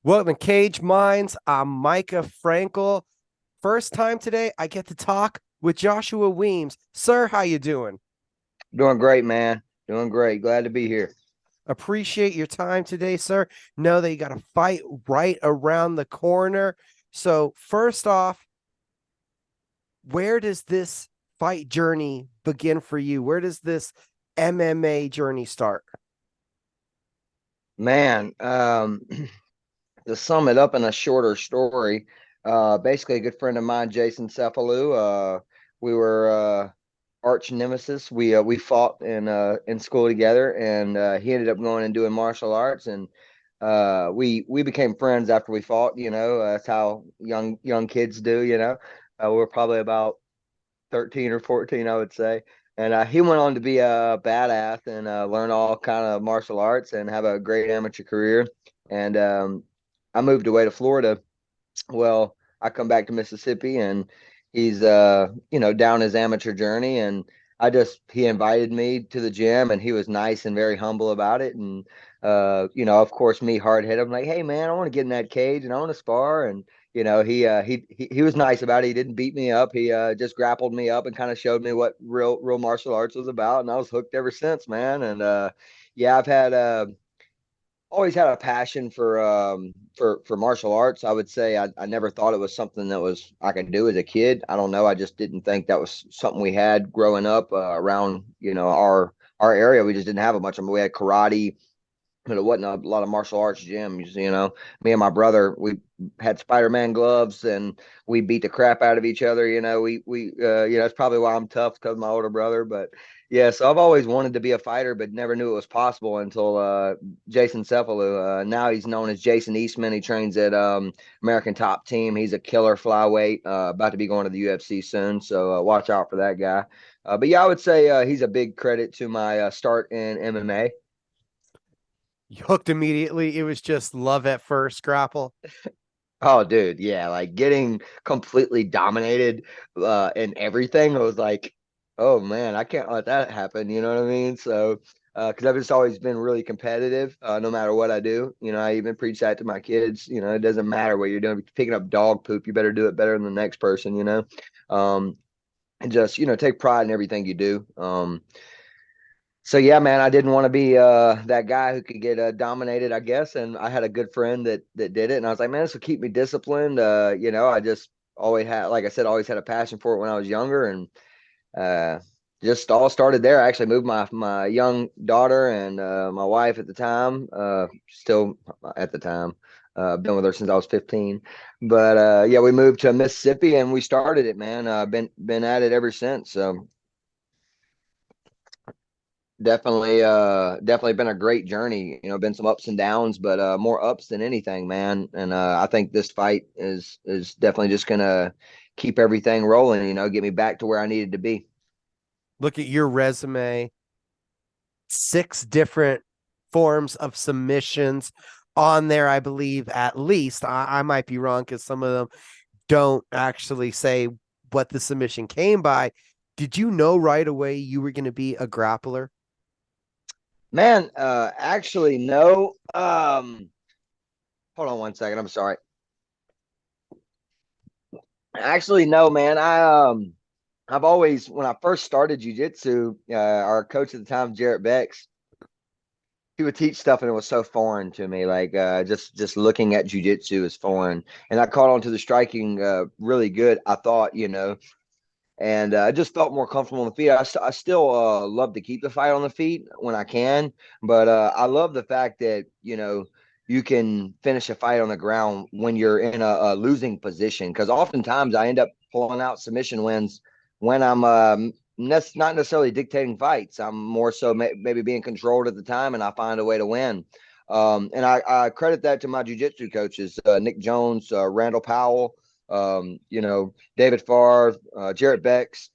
Welcome to Cage Minds. I'm Mika Frankl. First time today, I get to talk with Joshua Weems. Sir, how you doing? Doing great, man. Doing great. Glad to be here. Appreciate your time today, sir. Know that you got a fight right around the corner. So, first off, where does this fight journey begin for you? Where does this MMA journey start? Man, to sum it up in a shorter story, basically a good friend of mine, Jason Cephalou, we were arch nemesis. We fought in school together, and he ended up going and doing martial arts, and we became friends after we fought. That's how young kids do. We were probably about 13 or 14, I would say. And he went on to be a badass and learn all kind of martial arts and have a great amateur career. And I moved away to Florida. Well, I come back to Mississippi, and he's down his amateur journey. And he invited me to the gym, and he was nice and very humble about it. And of course, me hard headed, I'm like, hey man, I want to get in that cage and I want to spar. And he was nice about it. He didn't beat me up. He just grappled me up and kind of showed me what real martial arts was about, and I was hooked ever since, man. And yeah, I've had always had a passion for martial arts. I would say I never thought it was something that was I could do as a kid. I don't know. I just didn't think that was something we had growing up around our area. We just didn't have a much. I mean, we had karate, but it wasn't a lot of martial arts gyms. Me and my brother, we had Spider-Man gloves and we beat the crap out of each other. It's probably why I'm tough, because of my older brother. But yeah, so I've always wanted to be a fighter, but never knew it was possible until Jason Cephalou. Now he's known as Jason Eastman. He trains at American Top Team. He's a killer flyweight, about to be going to the UFC soon. So watch out for that guy. But yeah, I would say he's a big credit to my start in MMA. You hooked immediately. It was just love at first grapple. Oh, dude, yeah, like getting completely dominated in everything. I was like, oh man, I can't let that happen. You know what I mean? So, because I've just always been really competitive, no matter what I do. I even preach that to my kids. It doesn't matter what you're doing. If you're picking up dog poop, you better do it better than the next person. Um, and just take pride in everything you do. So yeah, man, I didn't want to be that guy who could get dominated, I guess. And I had a good friend that did it, and I was like, man, this will keep me disciplined. I just always had, like I said, always had a passion for it when I was younger, and uh, just all started there. I actually moved my young daughter and my wife at the time, still at the time. Been with her since I was 15, but yeah, we moved to Mississippi and we started it, man. Been at it ever since. So definitely been a great journey. Been some ups and downs, but more ups than anything, man. And I think this fight is definitely just gonna keep everything rolling, get me back to where I needed to be. Look at your resume. Six different forms of submissions on there, I believe, at least. I might be wrong because some of them don't actually say what the submission came by. Did you know right away you were going to be a grappler? Man, actually no. Hold on one second. I'm sorry. Actually no, man. I've always, when I first started jujitsu, our coach at the time, Jarrett Bex, he would teach stuff and it was so foreign to me. Like just looking at jujitsu is foreign, and I caught on to the striking really good, I thought. And I just felt more comfortable on the feet. I still love to keep the fight on the feet when I can, but I love the fact that you can finish a fight on the ground when you're in a losing position, because oftentimes I end up pulling out submission wins when I'm not necessarily dictating fights. I'm more so maybe being controlled at the time, and I find a way to win. And I credit that to my jiu-jitsu coaches, Nick Jones, Randall Powell, David Farr, Jarrett Bex,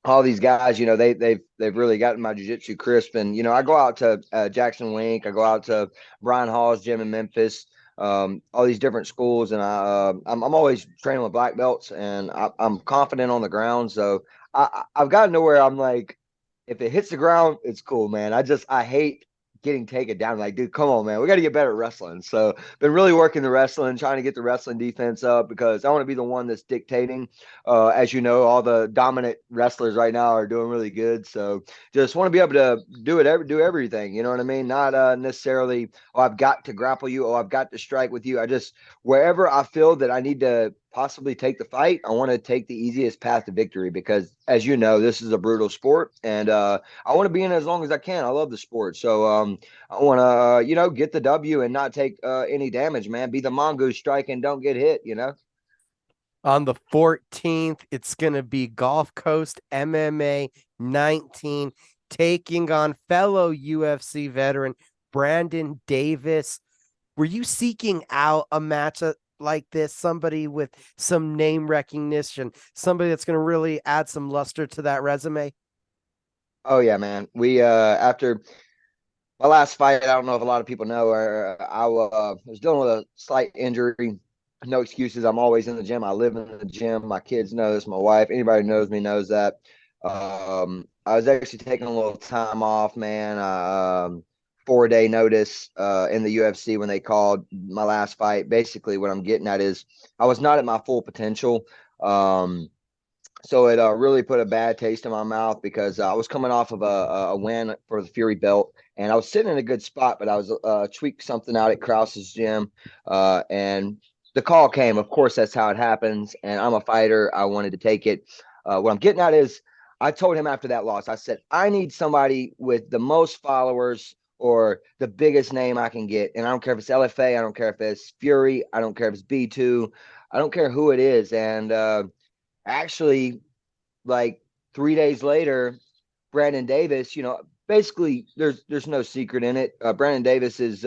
all these guys. They've really gotten my jiu-jitsu crisp. And I go out to Jackson Wink, I go out to Brian Hall's gym in Memphis, all these different schools, and I'm always training with black belts, and I'm confident on the ground. So I've gotten to where I'm like, if it hits the ground, it's cool, man. I hate getting taken down. Like, dude, come on, man, we got to get better at wrestling. So been really working the wrestling, trying to get the wrestling defense up because I want to be the one that's dictating. As you know, all the dominant wrestlers right now are doing really good. So just want to be able to do everything. You know what I mean? Not necessarily, oh, I've got to grapple you. Oh, I've got to strike with you. I just, wherever I feel that I need to possibly take the fight, I want to take the easiest path to victory because, as you know, this is a brutal sport, and I want to be in it as long as I can. I love the sport, so I want to, get the W and not take any damage, man. Be the mongoose strike and don't get hit. On the 14th, it's going to be Gulf Coast MMA 19 taking on fellow UFC veteran Brandon Davis. Were you seeking out a matchup like this, somebody with some name recognition, somebody that's going to really add some luster to that resume? Oh yeah, man. We after my last fight, I don't know if a lot of people know, or I was dealing with a slight injury. No excuses. I'm always in the gym. I live in the gym. My kids know this. My wife, anybody who knows me knows that. I was actually taking a little time off, man. 4-day notice in the UFC when they called my last fight. Basically, what I'm getting at is I was not at my full potential. Um, so it really put a bad taste in my mouth because I was coming off of a win for the Fury belt, and I was sitting in a good spot, but I was tweaked something out at Krause's gym, and the call came. Of course, that's how it happens, and I'm a fighter. I wanted to take it. What I'm getting at is, I told him after that loss, I said, I need somebody with the most followers or the biggest name I can get, and I don't care if it's LFA, I don't care if it's Fury, I don't care if it's B2, I don't care who it is, and actually, like 3 days later, Brandon Davis, basically there's no secret in it. Brandon Davis is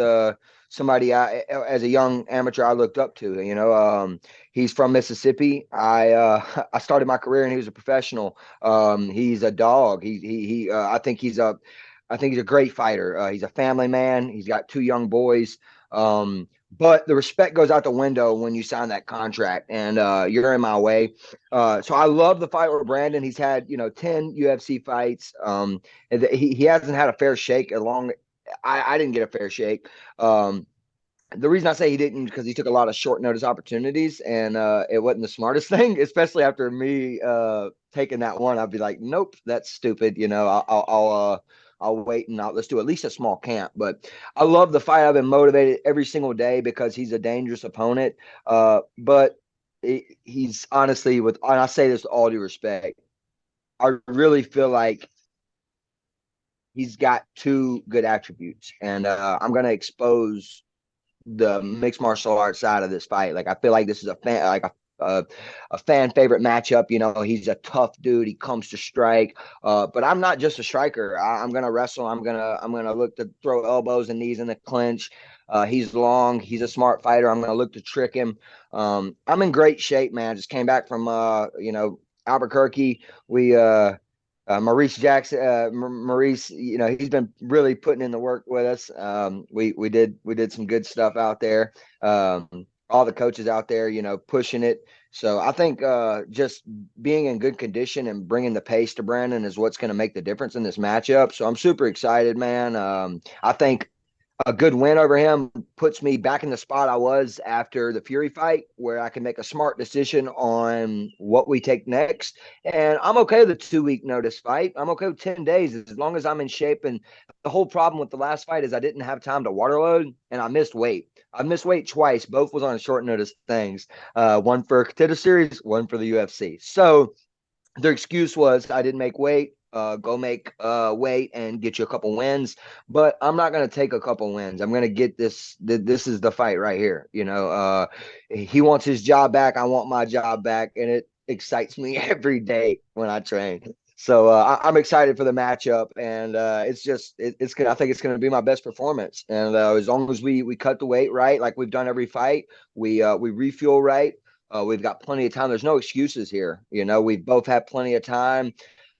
somebody as a young amateur, I looked up to. He's from Mississippi. I started my career and he was a professional. He's a dog. I think he's a great fighter. He's a family man. He's got two young boys. But the respect goes out the window when you sign that contract, and you're in my way. So I love the fight with Brandon. He's had 10 UFC fights. And he hasn't had a fair shake. I didn't get a fair shake. The reason I say he didn't because he took a lot of short notice opportunities, and it wasn't the smartest thing, especially after me taking that one. I'd be like, nope, that's stupid. I'll wait and let's do at least a small camp. But I love the fight. I've been motivated every single day because he's a dangerous opponent. But he's honestly, and I say this with all due respect, I really feel like he's got two good attributes, and I'm going to expose the mixed martial arts side of this fight. Like, I feel like this is a fan favorite matchup. He's a tough dude. He comes to strike. But I'm not just a striker. I'm gonna wrestle. I'm gonna look to throw elbows and knees in the clinch. He's long. He's a smart fighter. I'm gonna look to trick him. I'm in great shape, man. Just came back from Albuquerque. We Maurice Jackson, Maurice, he's been really putting in the work with us. We did some good stuff out there. All the coaches out there, pushing it. So I think just being in good condition and bringing the pace to Brandon is what's going to make the difference in this matchup. So I'm super excited, man. I think a good win over him puts me back in the spot I was after the Fury fight, where I can make a smart decision on what we take next. And I'm okay with a 2 week notice fight. I'm okay with 10 days as long as I'm in shape. And the whole problem with the last fight is I didn't have time to waterload and I missed weight. I missed weight twice. Both was on short notice things. One for Contender Series, one for the UFC. So their excuse was I didn't make weight. Go make weight and get you a couple wins, but I'm not going to take a couple wins. I'm going to get this. This is the fight right here. He wants his job back. I want my job back, and it excites me every day when I train. So I'm excited for the matchup, and it's gonna. I think it's gonna be my best performance. And as long as we cut the weight right, like we've done every fight, we refuel right. We've got plenty of time. There's no excuses here. We've both had plenty of time.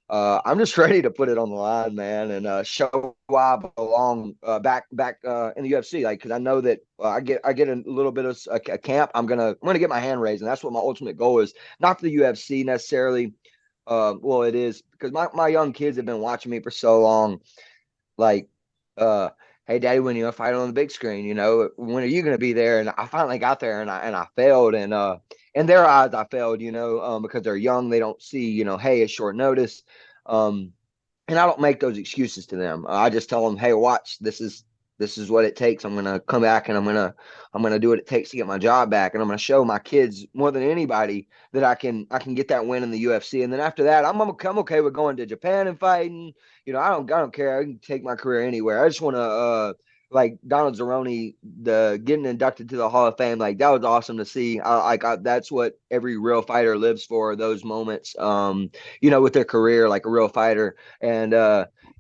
I'm just ready to put it on the line, man, and show why I belong back in the UFC. Like, because I know that I get a little bit of a camp. I'm gonna get my hand raised, and that's what my ultimate goal is. Not for the UFC necessarily. It is because my young kids have been watching me for so long. Like, hey, Daddy, when you fight on the big screen, when are you going to be there? And I finally got there, and I failed, and in their eyes, I failed, because they're young, they don't see, hey, it's short notice. Um, and I don't make those excuses to them. I just tell them, hey, watch, this is what it takes. I'm gonna come back, and I'm gonna do what it takes to get my job back, and I'm gonna show my kids more than anybody that I can get that win in the UFC. And then after that, I'm okay with going to Japan and fighting. I don't care. I can take my career anywhere. I just want to like Donald Cerrone, the getting inducted to the Hall of Fame, like that was awesome to see. That's what every real fighter lives for, those moments. With their career, like a real fighter. And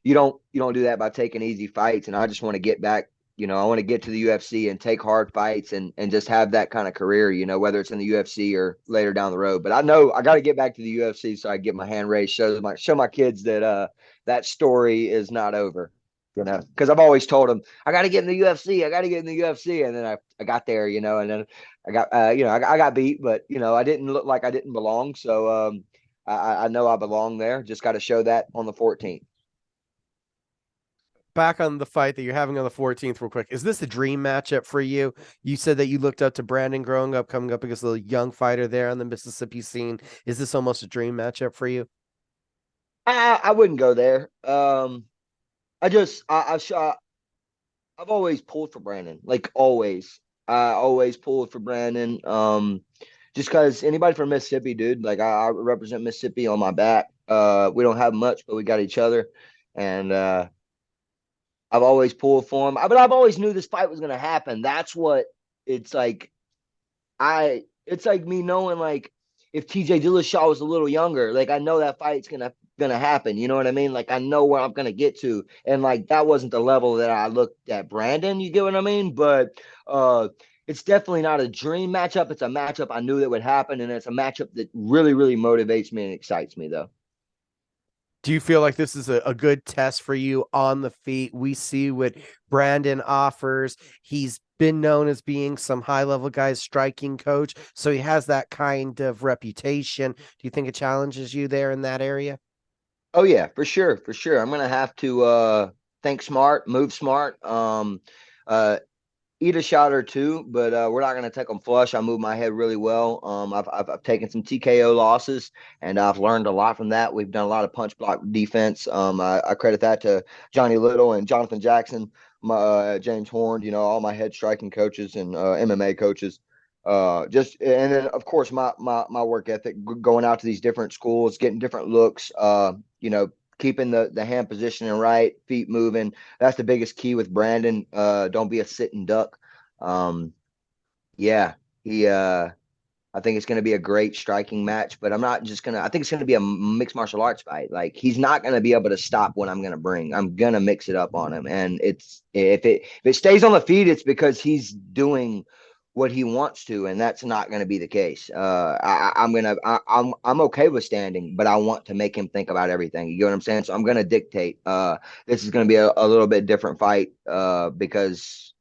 you don't do that by taking easy fights. And I just want to get back. I want to get to the UFC and take hard fights and just have that kind of career. Whether it's in the UFC or later down the road. But I know I got to get back to the UFC so I get my hand raised, show my kids that that story is not over. Because I've always told them I got to get in the UFC. I got to get in the UFC, and then I got there. And then I got I got beat, but I didn't look like I didn't belong. So I know I belong there. Just got to show that on the 14th. Back on the fight that you're having on the 14th, real quick. Is this a dream matchup for you? You said that you looked up to Brandon growing up, coming up against a young fighter there on the Mississippi scene. Is this almost a dream matchup for you? I wouldn't go there. I just I've always pulled for Brandon, like always. I always pulled for Brandon. Just because anybody from Mississippi, dude, like I represent Mississippi on my back. We don't have much, but we got each other, and I've always pulled for him. But I've always knew this fight was gonna happen. That's what it's like. It's like me knowing like if TJ Dillashaw was a little younger, like I know that fight's gonna happen. You know what I mean? Like I know where I'm gonna get to, and like that wasn't the level that I looked at Brandon. You get what I mean? But it's definitely not a dream matchup. It's a matchup I knew that would happen, and it's a matchup that really, really motivates me and excites me, though. Do you feel like this is a good test for you on the feet? We see what Brandon offers. He's been known as being some high level guy's striking coach. So he has that kind of reputation. Do you think it challenges you there in that area? Oh yeah, for sure, for sure. I'm gonna have to think smart, move smart. Uh, Eat a shot or two, but we're not going to take them flush. I move my head really well. I've taken some TKO losses, and I've learned a lot from that. We've done a lot of punch block defense. I credit that to Johnny Little and Jonathan Jackson, James Horn. All my head striking coaches and MMA coaches. Just and then of course my work ethic, going out to these different schools, getting different looks. Keeping the hand positioning right, feet moving. That's the biggest key with Brandon. Don't be a sitting duck. Um, yeah, he. I think it's going to be a great striking match, but I'm not just gonna. I think it's going to be a mixed martial arts fight. Like he's not going to be able to stop what I'm going to bring. I'm going to mix it up on him, and it's if it stays on the feet, it's because he's doing what he wants to, and that's not going to be the case. I'm okay with standing, but I want to make him think about everything. You get what I'm saying? So I'm going to dictate. This is going to be a little bit different fight because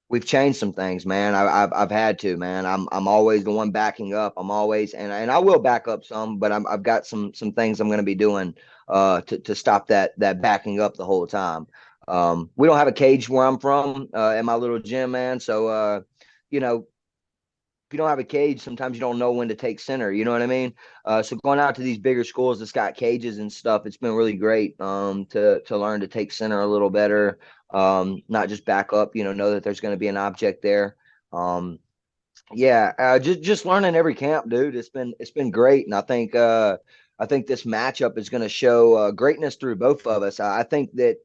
we've changed some things, man. I've had to, man. I'm always the one backing up. I'm always and I will back up some, but I've got some things I'm going to be doing to stop that backing up the whole time. We don't have a cage where I'm from in my little gym, man. So you know, if you don't have a cage, sometimes you don't know when to take center. You know what I mean? So going out to these bigger schools that's got cages and stuff, it's been really great to learn to take center a little better, not just back up. Know that there's going to be an object there. Um, yeah, just learning every camp, dude. It's been great, and I think this matchup is going to show greatness through both of us. I think that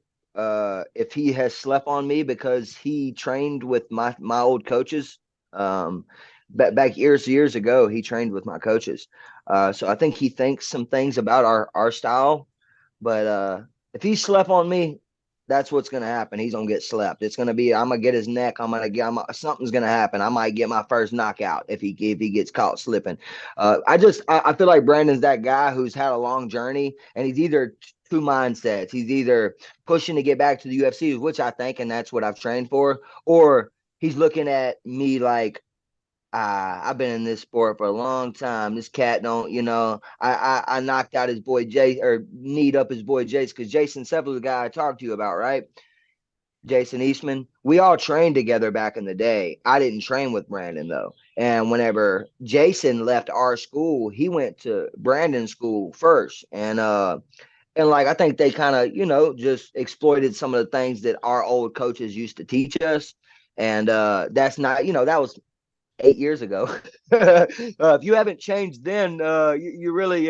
if he has slept on me because he trained with my old coaches, um, back years ago, he trained with my coaches. So I think he thinks some things about our style, but if he slept on me, that's what's gonna happen. He's gonna get slept. It's gonna be I'm gonna get his neck. Something's gonna happen. I might get my first knockout if he gets caught slipping. I feel like Brandon's that guy who's had a long journey, and he's either two mindsets. He's either pushing to get back to the UFC, which I think, and that's what I've trained for, or he's looking at me like I've been in this sport for a long time. This cat don't, I knocked out his boy Jay or kneed up his boy Jace because Jason Sepple, the guy I talked to you about, right? Jason Eastman. We all trained together back in the day. I didn't train with Brandon though. And whenever Jason left our school, he went to Brandon's school first. And like I think they kind of, just exploited some of the things that our old coaches used to teach us. And that's not, that was 8 years ago. If you haven't changed then, you really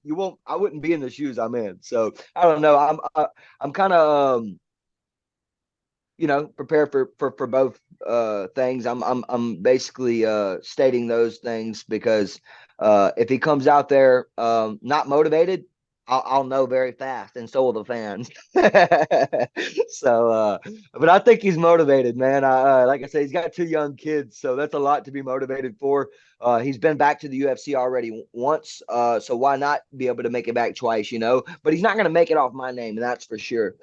you won't. I wouldn't be in the shoes I'm in. So I don't know. I'm kind of prepared for both things. I'm basically stating those things because if he comes out there not motivated, I'll know very fast, and so will the fans. So, but I think he's motivated, man. Like I said, he's got two young kids, so that's a lot to be motivated for. He's been back to the UFC already once, so why not be able to make it back twice, But he's not going to make it off my name, that's for sure.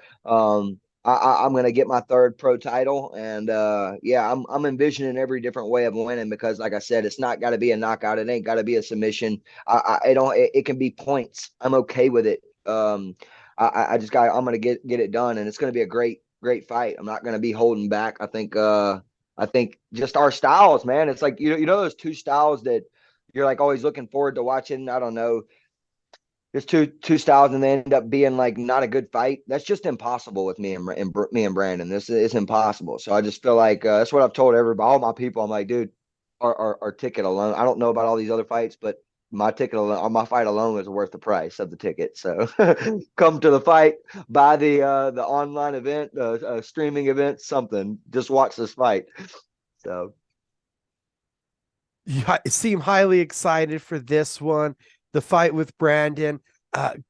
I'm gonna get my third pro title, and yeah, I'm envisioning every different way of winning because, like I said, it's not got to be a knockout. It ain't got to be a submission. I don't. It can be points. I'm okay with it. I just got. I'm gonna get it done, and it's gonna be a great fight. I'm not gonna be holding back. I think just our styles, man. It's like you know those two styles that you're like always looking forward to watching. I don't know, there's two styles and they end up being like not a good fight. That's just impossible with me and Brandon. This is impossible. So I just feel like that's what I've told everybody, all my people. I'm like, dude, our ticket alone. I don't know about all these other fights, but my ticket alone, my fight alone is worth the price of the ticket. So come to the fight, buy the online event, streaming event, something. Just watch this fight. So You seem highly excited for this one, the fight with Brandon.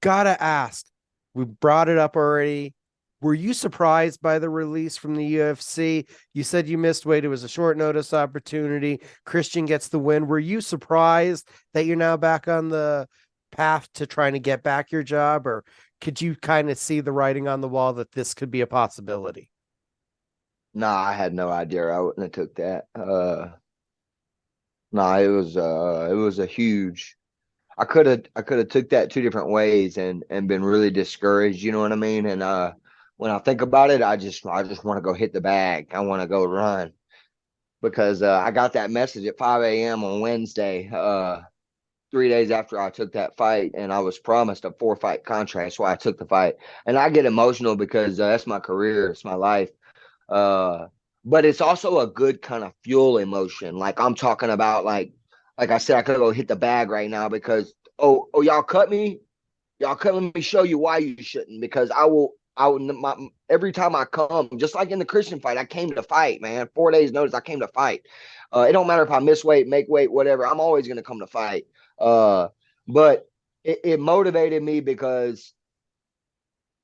Gotta ask, we brought it up already. Were you surprised by the release from the UFC? You said you missed weight. It was a short notice opportunity. Christian gets the win. Were you surprised that you're now back on the path to trying to get back your job? Or could you kind of see the writing on the wall that this could be a possibility? nah, I had no idea I wouldn't have took that. No, it was a huge. I could have took that two different ways and been really discouraged. You know what I mean? And when I think about it, I just want to go hit the bag. I want to go run because I got that message at 5 a.m. on Wednesday, 3 days after I took that fight, and I was promised a 4 fight contract. So I took the fight, and I get emotional because that's my career, it's my life. Uh, but it's also a good kind of fuel emotion. Like I'm talking about, like I said, I could go hit the bag right now because y'all cut me, let me show you why you shouldn't. Because every time I come, just like in the Christian fight, I came to fight, man. 4 days notice, I came to fight. It don't matter if I miss weight, make weight, whatever. I'm always gonna come to fight. But it motivated me because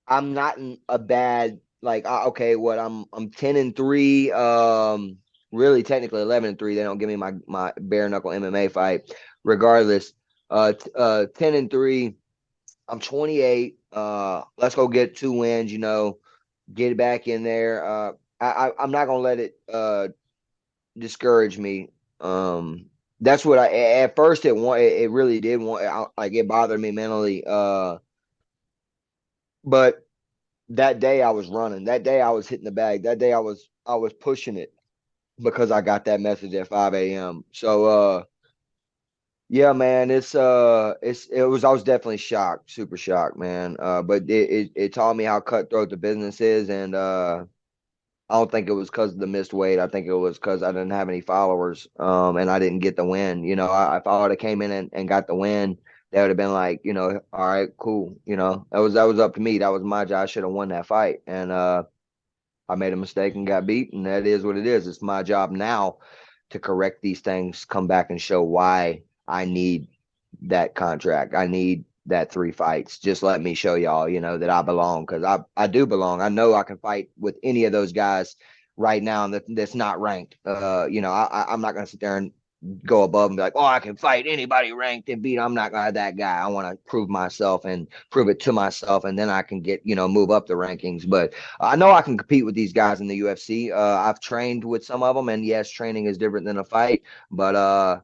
I'm not in a bad like okay, what I'm 10-3, really technically 11-3. They don't give me my bare knuckle MMA fight. Regardless, 10-3. I'm 28. Let's go get 2 wins, get it back in there. I'm not gonna let it discourage me. That's what I at first it really did like it bothered me mentally. But that day I was running. That day I was hitting the bag. That day I was pushing it because I got that message at 5 a.m. So yeah, man, I was definitely shocked, super shocked, man. But it taught me how cutthroat the business is, and I don't think it was because of the missed weight. I think it was because I didn't have any followers, and I didn't get the win. If I would have came in and got the win, that would have been like, all right, cool. That was up to me. That was my job. I should have won that fight, and I made a mistake and got beat, and that is what it is. It's my job now to correct these things, come back and show why I need that contract. I need that 3 fights. Just let me show y'all, that I belong, because I do belong. I know I can fight with any of those guys right now that's not ranked. I'm not gonna sit there and go above and be like, oh, I can fight anybody ranked and beat. I'm not gonna have that guy. I want to prove myself and prove it to myself, and then I can get, move up the rankings. But I know I can compete with these guys in the UFC. I've trained with some of them, and yes, training is different than a fight. But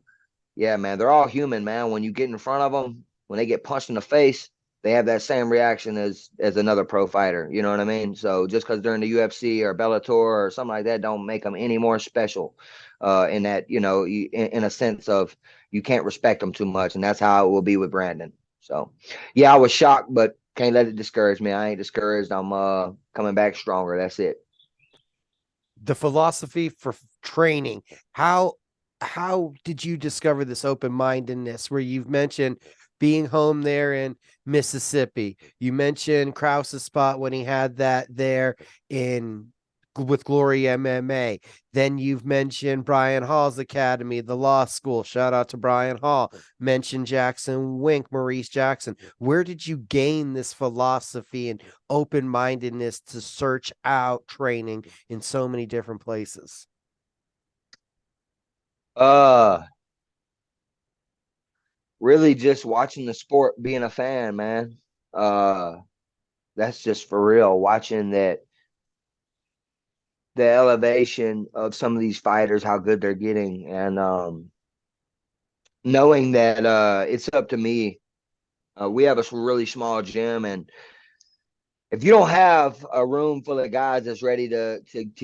yeah, man, they're all human, man. When you get in front of them, when they get punched in the face, they have that same reaction as another pro fighter. You know what I mean? So just because they're in the UFC or Bellator or something like that, don't make them any more special. In that, in a sense of you can't respect them too much, and that's how it will be with Brandon. So, yeah, I was shocked, but can't let it discourage me. I ain't discouraged. I'm coming back stronger. That's it. The philosophy for training, how did you discover this open-mindedness where you've mentioned being home there in Mississippi? You mentioned Krause's spot when he had that there in with Glory MMA. Then you've mentioned Brian Hall's academy, the law school. Shout out to Brian Hall. Mentioned Jackson Wink, Maurice Jackson. Where did you gain this philosophy and open-mindedness to search out training in so many different places? Uh, Really just watching the sport, being a fan, man. Uh, that's just for real. Watching that the elevation of some of these fighters, how good they're getting, and knowing that it's up to me. We have a really small gym, and if you don't have a room full of guys that's ready to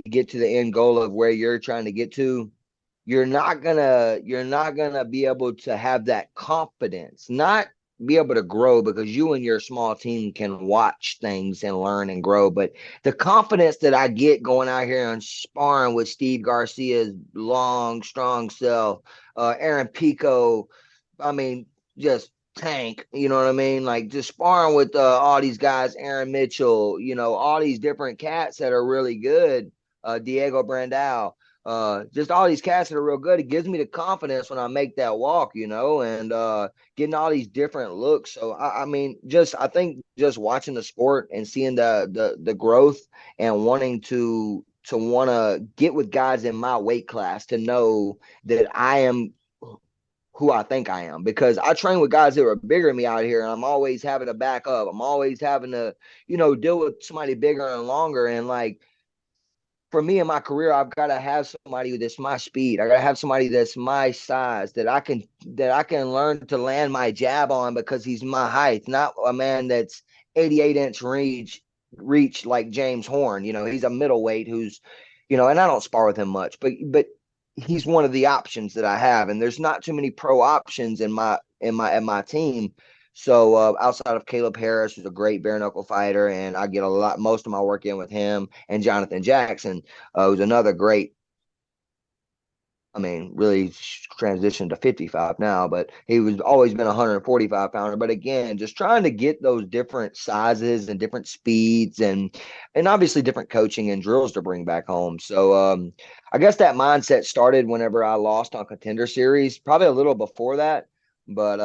get to the end goal of where you're trying to get to, you're not gonna be able to have that confidence, not be able to grow, because you and your small team can watch things and learn and grow. But the confidence that I get going out here and sparring with Steve Garcia's long, strong self, Aaron Pico, I mean, just tank, you know what I mean? Like just sparring with all these guys, Aaron Mitchell, all these different cats that are really good, Diego Brandao, just all these cats that are real good. It gives me the confidence when I make that walk, and getting all these different looks. So I mean, I think just watching the sport and seeing the growth and wanting to want to get with guys in my weight class to know that I am who I think I am, because I train with guys that are bigger than me out here, and I'm always having to back up. I'm always having to, deal with somebody bigger and longer. And like for me in my career, I've got to have somebody that's my speed. I got to have somebody that's my size that I can learn to land my jab on because he's my height, not a man that's 88-inch reach like James Horn. He's a middleweight who's, and I don't spar with him much, but he's one of the options that I have, and there's not too many pro options in my team. So outside of Caleb Harris, who's a great bare knuckle fighter, and I get most of my work in with him, and Jonathan Jackson, who's another great. I mean, really transitioned to 55 now, but he was always been a 145 pounder. But again, just trying to get those different sizes and different speeds, and obviously different coaching and drills to bring back home. So I guess that mindset started whenever I lost on Contender Series, probably a little before that, but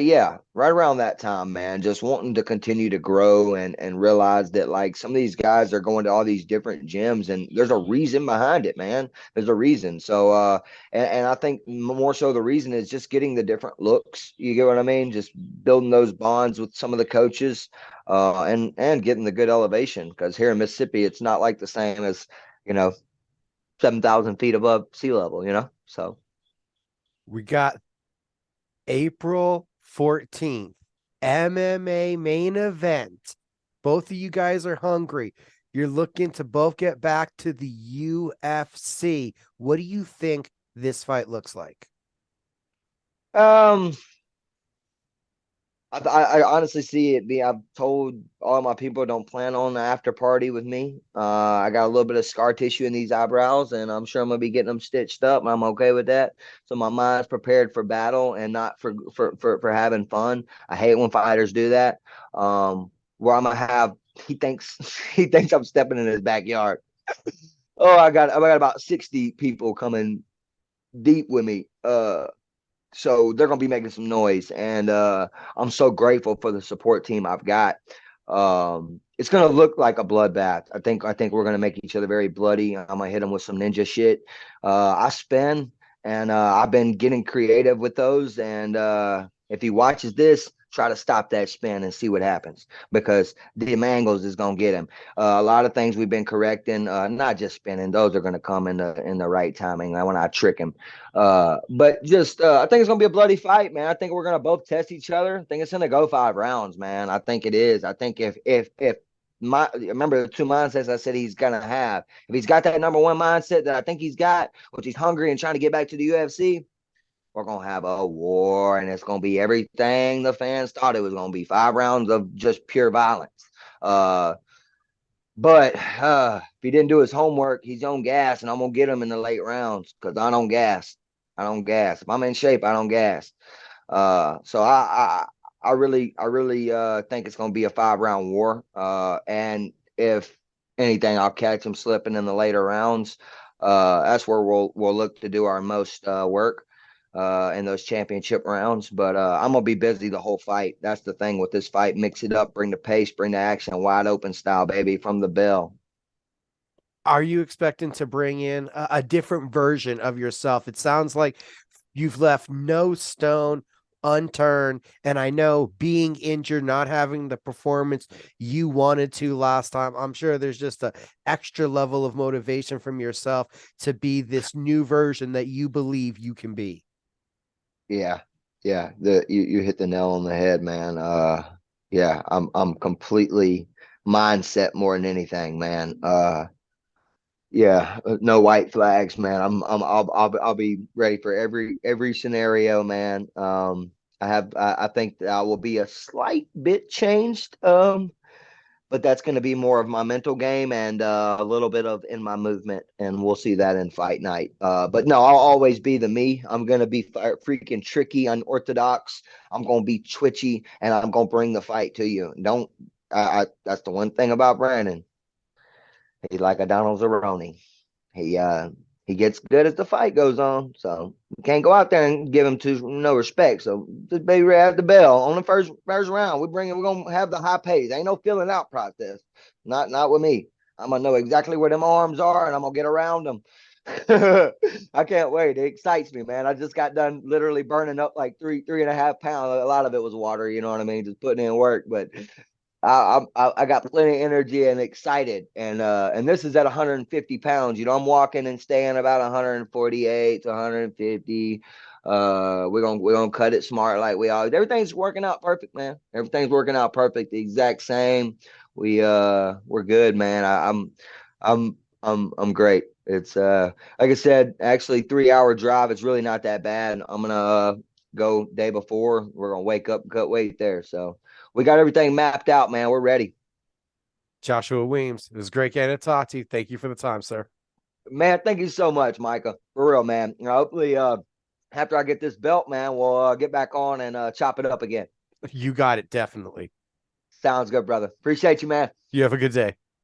yeah, right around that time, man, just wanting to continue to grow and realize that like some of these guys are going to all these different gyms, and there's a reason behind it, man. There's a reason. So and I think more so the reason is just getting the different looks. You get what I mean? Just building those bonds with some of the coaches, and getting the good elevation, because here in Mississippi it's not like the same as, you know, 7,000 feet above sea level. So We got April 14th, MMA main event. Both of you guys are hungry. You're looking to both get back to the UFC. What do you think this fight looks like? um I honestly see it being. I've told all my people don't plan on the after party with me. I got a little bit of scar tissue in these eyebrows, and I'm sure I'm gonna be getting them stitched up. And I'm okay with that. So my mind's prepared for battle and not for having fun. I hate when fighters do that. Where I'm gonna have he thinks he thinks I'm stepping in his backyard. Oh, I got about 60 people coming deep with me. So they're gonna be making some noise, and I'm so grateful for the support team I've got. It's gonna look like a bloodbath. I think we're gonna make each other very bloody. I'm gonna hit them with some ninja shit. I spin, and I've been getting creative with those. And if he watches this, try to stop that spin and see what happens, because the angles is gonna get him. A lot of things we've been correcting, not just spinning; those are gonna come in the right timing when I trick him. But just I think it's gonna be a bloody fight, man. I think we're gonna both test each other. I think it's gonna go 5 rounds, man. I think it is. I think if my remember the two mindsets I said he's gonna have. If he's got that number one mindset that I think he's got, which he's hungry and trying to get back to the UFC, we're gonna have a war, and it's gonna be everything the fans thought it was gonna be. 5 rounds of just pure violence. Uh, but if he didn't do his homework, he's on gas, and I'm gonna get him in the late rounds because I don't gas. I don't gas. If I'm in shape, I don't gas. So I really think it's gonna be a 5 round war. And if anything, I'll catch him slipping in the later rounds. That's where we'll look to do our most work in those championship rounds. But I'm gonna be busy the whole fight. That's the thing with this fight. Mix it up, bring the pace, bring the action, wide open style, baby, from the bell. Are you expecting to bring in a different version of yourself? It sounds like you've left no stone unturned. And I know being injured, not having the performance you wanted to last time, I'm sure there's just a extra level of motivation from yourself to be this new version that you believe you can be. Yeah, yeah. You hit the nail on the head, man. Yeah, I'm completely mindset more than anything, man. Yeah, no white flags, man. I'll be ready for every scenario, man. I think that I will be a slight bit changed. But that's going to be more of my mental game and a little bit of in my movement, and we'll see that in fight night. But no, I'll always be the me. I'm going to be freaking tricky, unorthodox. I'm going to be twitchy, and I'm going to bring the fight to you. Don't that's the one thing about Brandon. He's like a Donald Cerrone. He uh he gets good as the fight goes on. So you can't go out there and give him no respect. So just be ready at the bell on the first round. We're gonna have the high pace. Ain't no filling out process. Not with me. I'm gonna know exactly where them arms are, and I'm gonna get around them. I can't wait. It excites me, man. I just got done literally burning up like 3.5 pounds. A lot of it was water, you know what I mean? Just putting in work. But I got plenty of energy and excited, and this is at 150 pounds. You know, I'm walking and staying about 148 to 150. We're gonna cut it smart like we always. Everything's working out perfect, man. Everything's working out perfect, the exact same. We're good, man. I'm great. It's like I said, actually 3 hour drive. It's really not that bad. I'm gonna go day before. We're gonna wake up, cut weight there. So we got everything mapped out, man. We're ready. Joshua Weems, it was great getting to talk to you. Thank you for the time, sir. Man, thank you so much, Micah. For real, man. You know, hopefully after I get this belt, man, we'll get back on and chop it up again. You got it, definitely. Sounds good, brother. Appreciate you, man. You have a good day.